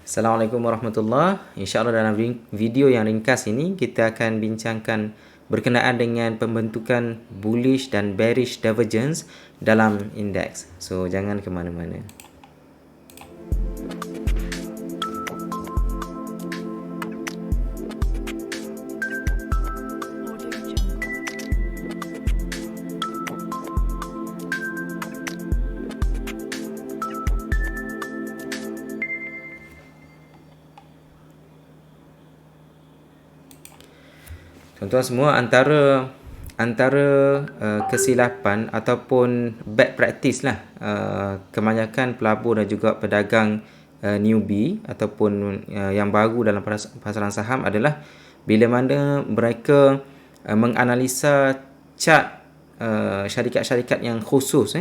Assalamualaikum warahmatullahi. InsyaAllah dalam video yang ringkas ini kita akan bincangkan berkenaan dengan pembentukan bullish dan bearish divergence dalam indeks. So jangan ke mana-mana. Tuan-tuan semua, antara kesilapan ataupun bad practice lah kebanyakan pelabur dan juga pedagang newbie ataupun yang baru dalam pasaran saham adalah bila mana mereka menganalisa chart syarikat-syarikat yang khusus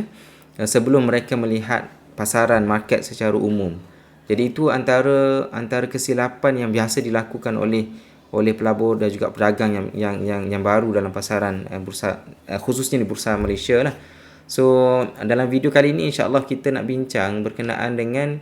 sebelum mereka melihat pasaran market secara umum. Jadi itu antara kesilapan yang biasa dilakukan oleh pelabur dan juga pedagang yang baru dalam pasaran bursa, khususnya di bursa Malaysia lah. So dalam video kali ini insya-Allah kita nak bincang berkenaan dengan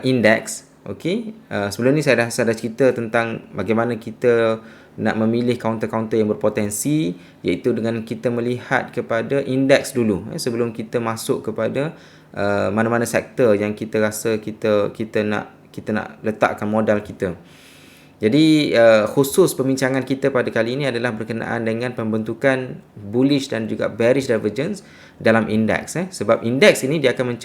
indeks. Okey, sebelum ni saya dah cerita tentang bagaimana kita nak memilih kaunter-kaunter yang berpotensi, iaitu dengan kita melihat kepada indeks dulu sebelum kita masuk kepada mana-mana sektor yang kita rasa kita nak letakkan modal kita. Jadi khusus pembincangan kita pada kali ini adalah berkenaan dengan pembentukan bullish dan juga bearish divergence dalam indeks. Sebab indeks ini dia akan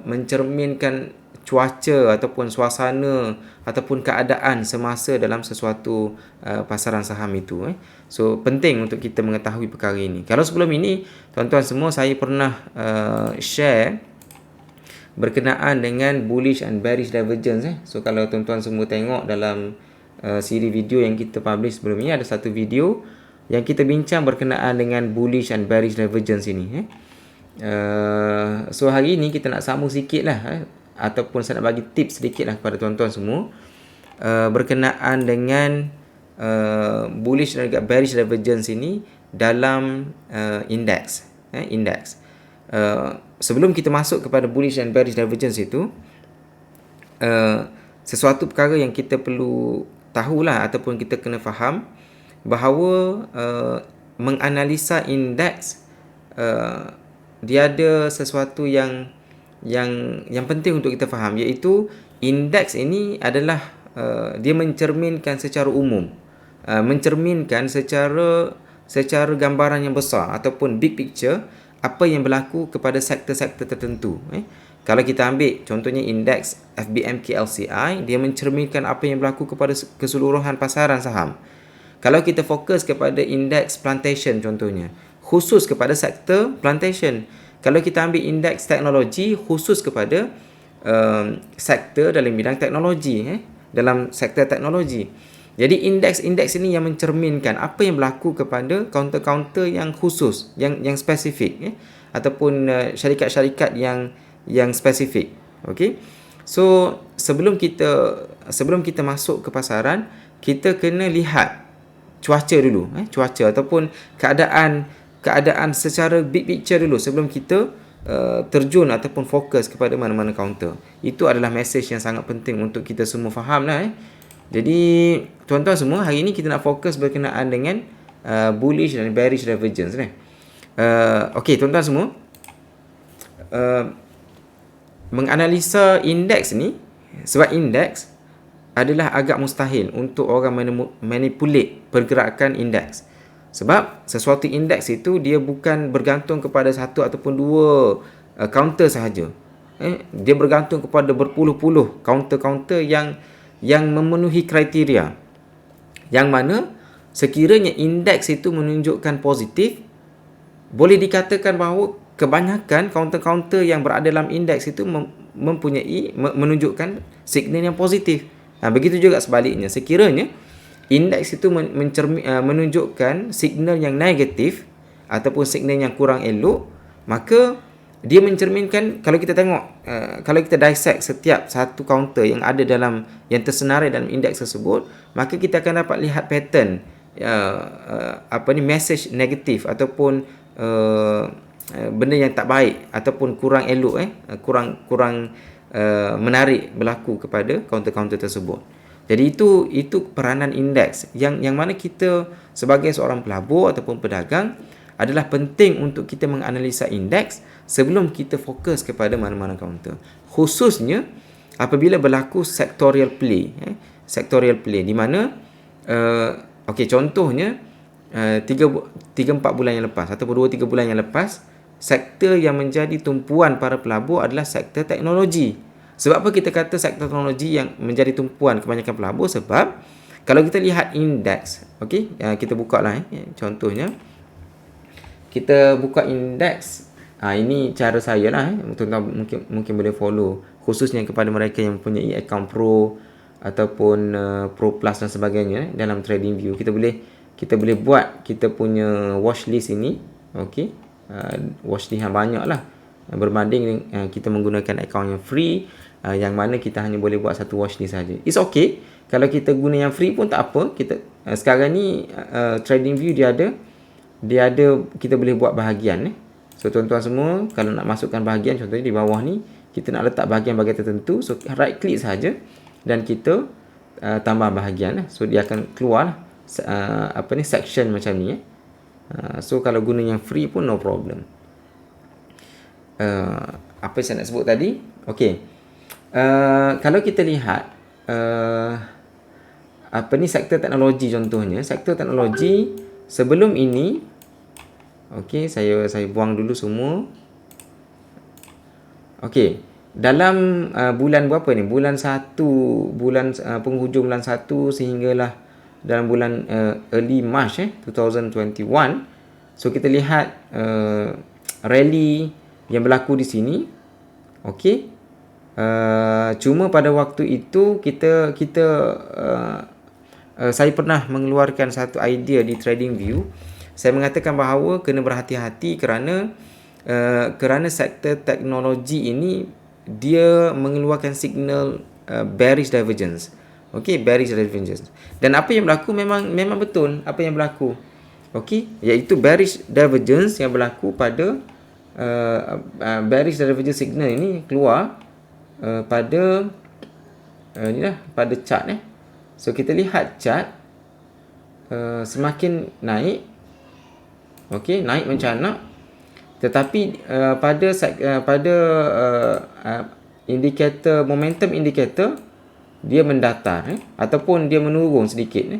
mencerminkan cuaca ataupun suasana ataupun keadaan semasa dalam sesuatu pasaran saham itu. So penting untuk kita mengetahui perkara ini. Kalau sebelum ini tuan-tuan semua saya pernah share berkenaan dengan bullish and bearish divergence. So kalau tuan-tuan semua tengok dalam siri video yang kita publish sebelum ini, ada satu video yang kita bincang berkenaan dengan bullish and bearish divergence ini. So hari ini kita nak sambung sikit lah ataupun saya nak bagi tips sedikit lah kepada tuan-tuan semua berkenaan dengan bullish dan juga bearish divergence ini dalam indeks. Sebelum kita masuk kepada bullish and bearish divergence itu, sesuatu perkara yang kita perlu tahulah ataupun kita kena faham bahawa menganalisa indeks dia ada sesuatu yang penting untuk kita faham, iaitu indeks ini adalah dia mencerminkan secara umum, mencerminkan secara gambaran yang besar ataupun big picture apa yang berlaku kepada sektor-sektor tertentu. Kalau kita ambil contohnya indeks FBM-KLCI, dia mencerminkan apa yang berlaku kepada keseluruhan pasaran saham. Kalau kita fokus kepada indeks plantation contohnya, khusus kepada sektor plantation. Kalau kita ambil indeks teknologi, khusus kepada sektor dalam bidang teknologi, dalam sektor teknologi. Jadi indeks ini yang mencerminkan apa yang berlaku kepada kaunter-kaunter yang khusus, yang spesifik, ataupun syarikat-syarikat yang spesifik. Okey. So sebelum kita masuk ke pasaran, kita kena lihat cuaca dulu, cuaca ataupun keadaan secara big picture dulu sebelum kita terjun ataupun fokus kepada mana-mana kaunter. Itu adalah message yang sangat penting untuk kita semua faham lah. Jadi tuan-tuan semua, hari ini kita nak fokus berkenaan dengan bullish dan bearish divergence. Okey tuan-tuan semua, menganalisa indeks ni, sebab indeks adalah agak mustahil untuk orang manipulate pergerakan indeks. Sebab sesuatu indeks itu dia bukan bergantung kepada satu ataupun dua counter sahaja. Dia bergantung kepada berpuluh-puluh counter-counter yang memenuhi kriteria. Yang mana sekiranya indeks itu menunjukkan positif, boleh dikatakan bahawa kebanyakan counter-counter yang berada dalam indeks itu menunjukkan signal yang positif. Begitu juga sebaliknya, sekiranya indeks itu menunjukkan signal yang negatif ataupun signal yang kurang elok, maka dia mencerminkan, kalau kita tengok, kalau kita dissect setiap satu counter yang ada yang tersenarai dalam indeks tersebut, maka kita akan dapat lihat pattern message negatif ataupun benda yang tak baik ataupun kurang elok, kurang menarik berlaku kepada kaunter-kaunter tersebut. Jadi itu peranan indeks yang mana kita sebagai seorang pelabur ataupun pedagang adalah penting untuk kita menganalisa indeks sebelum kita fokus kepada mana-mana kaunter. Khususnya apabila berlaku sectorial play, sectorial play di mana contohnya 3-4 bulan yang lepas ataupun 2-3 bulan yang lepas, sektor yang menjadi tumpuan para pelabur adalah sektor teknologi. Sebab apa kita kata sektor teknologi yang menjadi tumpuan kebanyakan pelabur? Sebab kalau kita lihat indeks, kita buka lah contohnya. Kita buka indeks. Ini cara saya lah. Tuan-tuan mungkin boleh follow. Khususnya kepada mereka yang mempunyai account Pro ataupun Pro Plus dan sebagainya dalam TradingView. Kita boleh buat kita punya watch list ini. Watch list yang banyak lah. Berbanding kita menggunakan account yang free, yang mana kita hanya boleh buat satu watch list saja. It's okay. Kalau kita guna yang free pun tak apa. Sekarang ni TradingView dia ada kita boleh buat bahagian. So tuan-tuan semua kalau nak masukkan bahagian, contohnya di bawah ni kita nak letak bahagian-bahagian tertentu, so right click saja dan kita tambah bahagian. So dia akan keluar section macam ni. So kalau guna yang free pun no problem. Apa saya nak sebut tadi? Kalau kita lihat sektor teknologi contohnya. Sektor teknologi sebelum ini saya buang dulu semua. Dalam bulan berapa ni? Bulan 1, penghujung bulan 1 sehinggalah dalam bulan early March 2021. So kita lihat rally yang berlaku di sini. Cuma pada waktu itu saya pernah mengeluarkan satu idea di TradingView. Saya mengatakan bahawa kena berhati-hati kerana sektor teknologi ini dia mengeluarkan signal bearish divergence. Bearish divergence. Dan apa yang berlaku memang betul apa yang berlaku. Iaitu bearish divergence yang berlaku pada bearish divergence signal ini keluar pada pada chart. So kita lihat chart semakin naik. Naik mencanak, tetapi pada indikator momentum indikator dia mendatar ataupun dia menurun sedikit.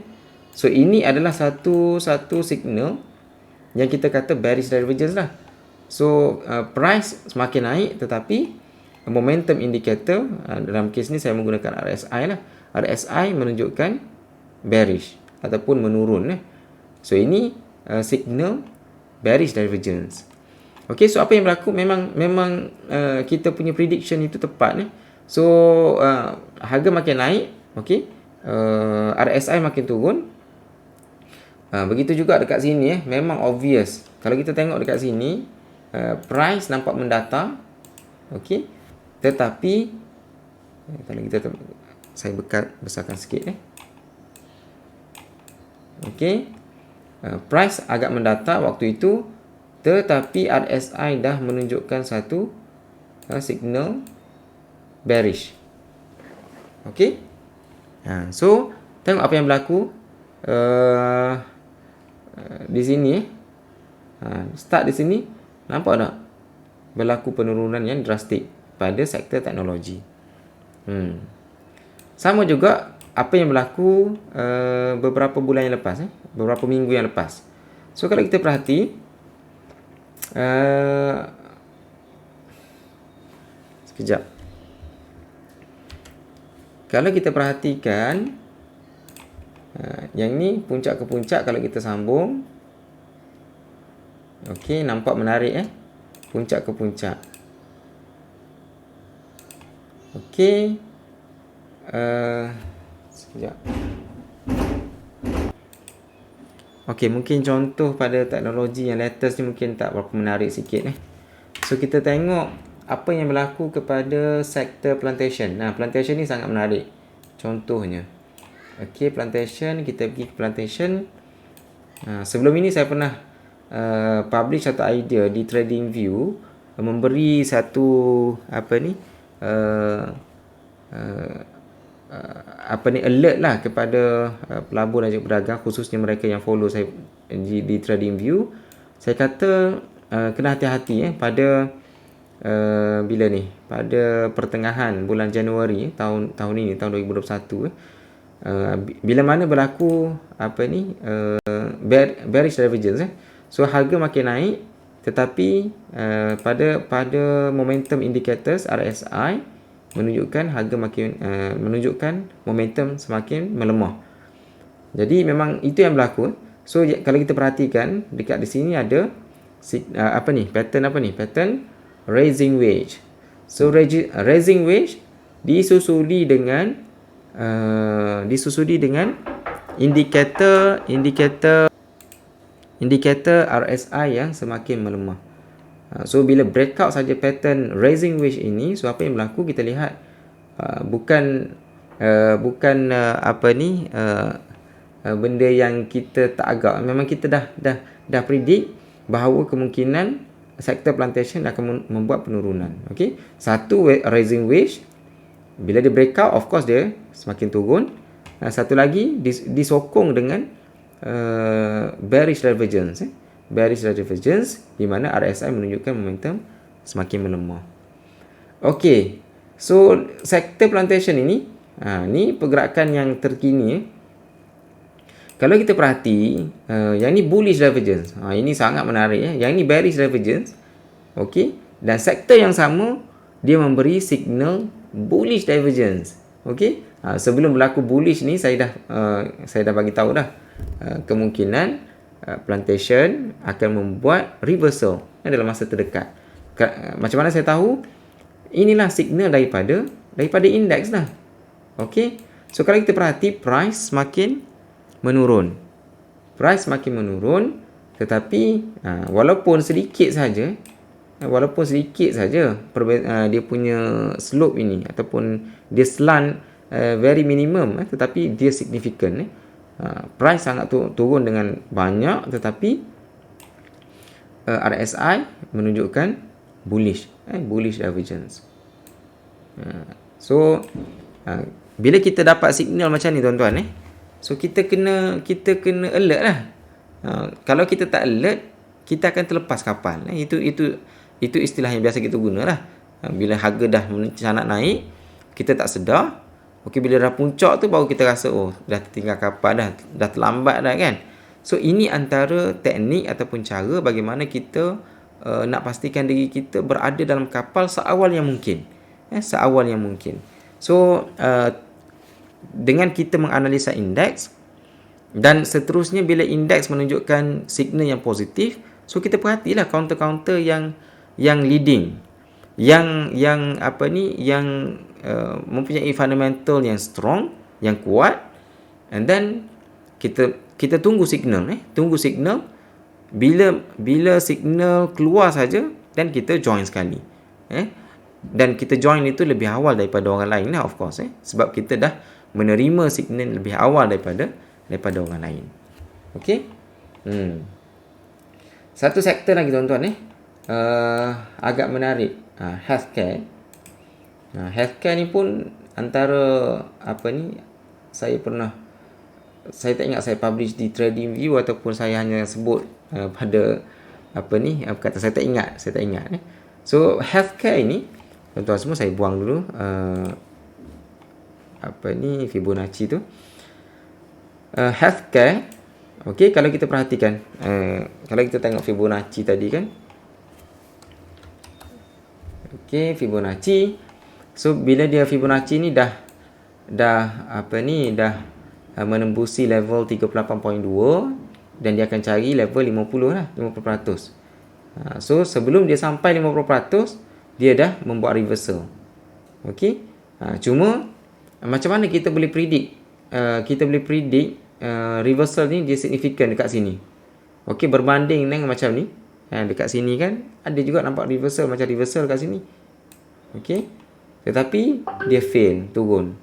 So ini adalah satu signal yang kita kata bearish divergence lah. So price semakin naik tetapi momentum indicator, dalam kes ni saya menggunakan RSI lah. RSI menunjukkan bearish ataupun menurun. So ini signal bearish divergence. So apa yang berlaku memang kita punya prediction itu tepat. So harga makin naik, RSI makin turun. Begitu juga dekat sini memang obvious. Kalau kita tengok dekat sini price nampak mendatar. Tetapi kalau kita saya besarkan sikit. Price agak mendatar waktu itu, tetapi RSI dah menunjukkan satu signal bearish. So tengok apa yang berlaku di sini. Start di sini, nampak tak berlaku penurunan yang drastik pada sektor teknologi. Sama juga apa yang berlaku beberapa bulan yang lepas, beberapa minggu yang lepas. So kalau kita perhati, sekejap. Kalau kita perhatikan, yang ni puncak ke puncak kalau kita sambung. Nampak menarik puncak ke puncak. Sekejap. Mungkin contoh pada teknologi yang latest ni mungkin tak berapa menarik sikit. So kita tengok apa yang berlaku kepada sektor plantation. Plantation ni sangat menarik. Contohnya, plantation, kita pergi ke plantation. Sebelum ini saya pernah publish satu idea di TradingView, memberi satu uh, alert lah kepada pelabur dan juga pedagang, khususnya mereka yang follow saya di TradingView. Saya kata kena hati-hati pada bila ni, pada pertengahan bulan Januari tahun ini, tahun 2021, bila mana berlaku bearish divergence, so harga makin naik, tetapi pada momentum indicators RSI menunjukkan harga menunjukkan momentum semakin melemah. Jadi memang itu yang berlaku. So kalau kita perhatikan dekat di sini ada pattern raising wedge. So raising wedge disusuli dengan indikator RSI yang semakin melemah. So bila breakout saja pattern raising wedge ini, so apa yang berlaku kita lihat bukan benda yang kita tak agak. Memang kita dah predict bahawa kemungkinan sektor plantation akan membuat penurunan. Okey, satu raising wedge, bila dia breakout, of course dia semakin turun. Satu lagi disokong dengan bearish divergence. Bearish divergence di mana RSI menunjukkan momentum semakin melemah. Okey, so sektor plantation ini, ni pergerakan yang terkini. Kalau kita perhati, yang ni bullish divergence. Ini sangat menarik. Yang ni bearish divergence. Okey, dan sektor yang sama dia memberi signal bullish divergence. Okey, sebelum berlaku bullish ni saya dah bagi tahu dah kemungkinan plantation akan membuat reversal dalam masa terdekat. Macam mana saya tahu? Inilah signal daripada indeks lah. Okey, so kalau kita perhati price semakin menurun. Price semakin menurun, tetapi walaupun sedikit saja dia punya slope ini ataupun dia slant very minimum, tetapi dia significant. Price sangat turun dengan banyak, tetapi RSI menunjukkan bullish divergence. So bila kita dapat signal macam ni tuan-tuan, so kita kena alert lah. Kalau kita tak alert, kita akan terlepas kapal. Itu istilah yang biasa kita guna lah. Bila harga dah mencanak naik, kita tak sedar. Okey, bila dah puncak tu baru kita rasa dah tertinggal kapal dah terlambat dah kan. So ini antara teknik ataupun cara bagaimana kita nak pastikan diri kita berada dalam kapal seawal yang mungkin. So dengan kita menganalisa indeks, dan seterusnya bila indeks menunjukkan signal yang positif, so kita perhatilah counter-counter yang leading, yang mempunyai fundamental yang strong, yang kuat, and then kita tunggu signal. Bila signal keluar saja, dan kita join sekali. Dan kita join itu lebih awal daripada orang lain lah, of course. Sebab kita dah menerima signal lebih awal daripada orang lain. Okey. Satu sektor lagi tuan-tuan, agak menarik, healthcare. Healthcare ni pun antara saya tak ingat saya publish di TradingView ataupun saya hanya sebut pada saya tak ingat. So healthcare ini tuan-tuan semua, saya buang dulu Fibonacci tu. Healthcare, okey, kalau kita perhatikan, kalau kita tengok Fibonacci tadi kan, okey, Fibonacci. So bila dia Fibonacci ni dah menembusi level 38.2, dan dia akan cari level 50 lah, 50%. So sebelum dia sampai 50%, dia dah membuat reversal. Okey. Cuma macam mana kita boleh predict? Reversal ni dia signifikan dekat sini. Okey, berbanding dengan macam ni. Dekat sini kan ada juga nampak reversal, macam reversal kat sini. Okey. Tetapi dia fail, turun.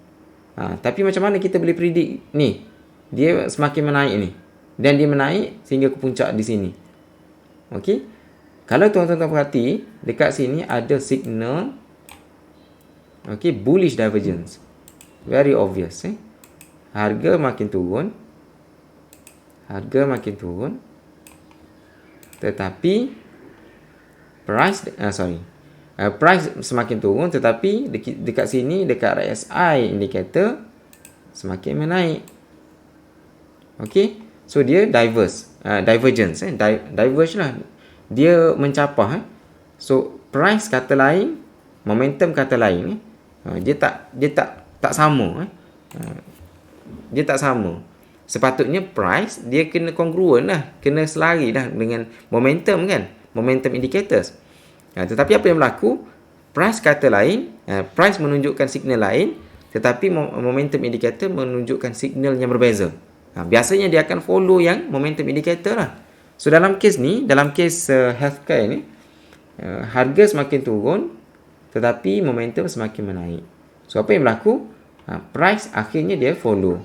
Tapi macam mana kita boleh predict ni? Dia semakin menaik ni. Dan dia menaik sehingga ke puncak di sini. Okey. Kalau tuan-tuan perhati, dekat sini ada signal Okey, bullish divergence. Very obvious. Harga makin turun. Tetapi price semakin turun, tetapi dekat sini, dekat RSI indicator semakin menaik. Okey, so dia divergence, diverge lah. Dia mencapah. So price kata lain, momentum kata lain. Dia tak sama. Dia tak sama. Sepatutnya price dia kena congruent lah, kena selari dah dengan momentum kan, momentum indicators. Tetapi apa yang berlaku, price kata lain, price menunjukkan signal lain, tetapi momentum indicator menunjukkan signal yang berbeza. Biasanya dia akan follow yang momentum indicator lah. So dalam kes ni, dalam kes healthcare ni, harga semakin turun tetapi momentum semakin menaik. So apa yang berlaku, price akhirnya dia follow.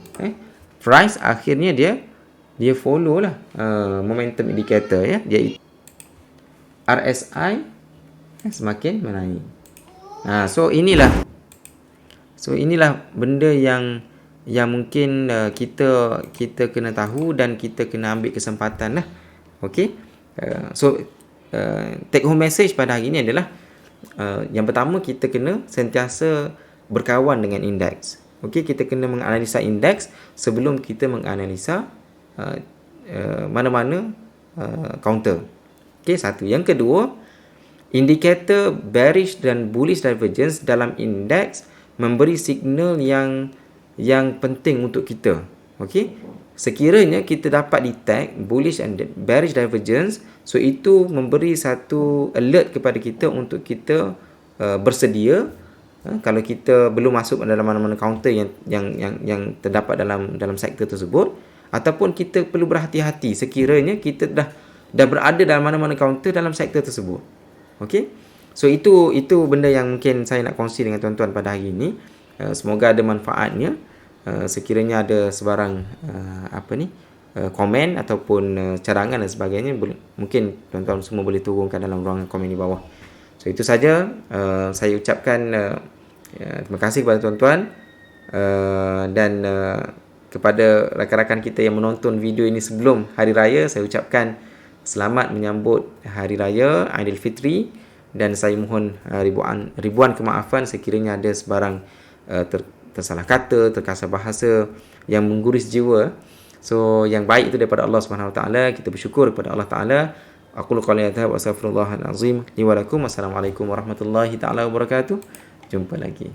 Price akhirnya dia follow lah momentum indicator ya. Dia RSI semakin menaik. So inilah benda yang mungkin kita kena tahu dan kita kena ambil kesempatan lah. Okey. Take home message pada hari ini adalah yang pertama, kita kena sentiasa berkawan dengan indeks. Okey, kita kena menganalisa indeks sebelum kita menganalisa mana-mana counter. Okey, satu. Yang kedua, indikator bearish dan bullish divergence dalam indeks memberi signal yang penting untuk kita. Okey, sekiranya kita dapat detect bullish and bearish divergence, so itu memberi satu alert kepada kita untuk kita bersedia. Kalau kita belum masuk dalam mana-mana counter yang terdapat dalam sektor tersebut, ataupun kita perlu berhati-hati sekiranya kita dah berada dalam mana-mana counter dalam sektor tersebut. Okey. So itu benda yang mungkin saya nak kongsi dengan tuan-tuan pada hari ini. Semoga ada manfaatnya. Sekiranya ada sebarang komen ataupun cadangan dan sebagainya, mungkin tuan-tuan semua boleh turunkan dalam ruangan komen di bawah. So itu saja. Saya ucapkan terima kasih kepada tuan-tuan dan kepada rakan-rakan kita yang menonton video ini sebelum Hari Raya, saya ucapkan selamat menyambut Hari Raya Aidilfitri, dan saya mohon ribuan kemaafan sekiranya ada sebarang tersalah kata, terkasar bahasa yang mengguris jiwa. So yang baik itu daripada Allah Subhanahu Wa Taala. Kita bersyukur kepada Allah Taala. Aqulu qawli hadza wa astaghfirullahal azim li wa lakum. Wassalamualaikum warahmatullahi taala wabarakatuh. Jumpa lagi.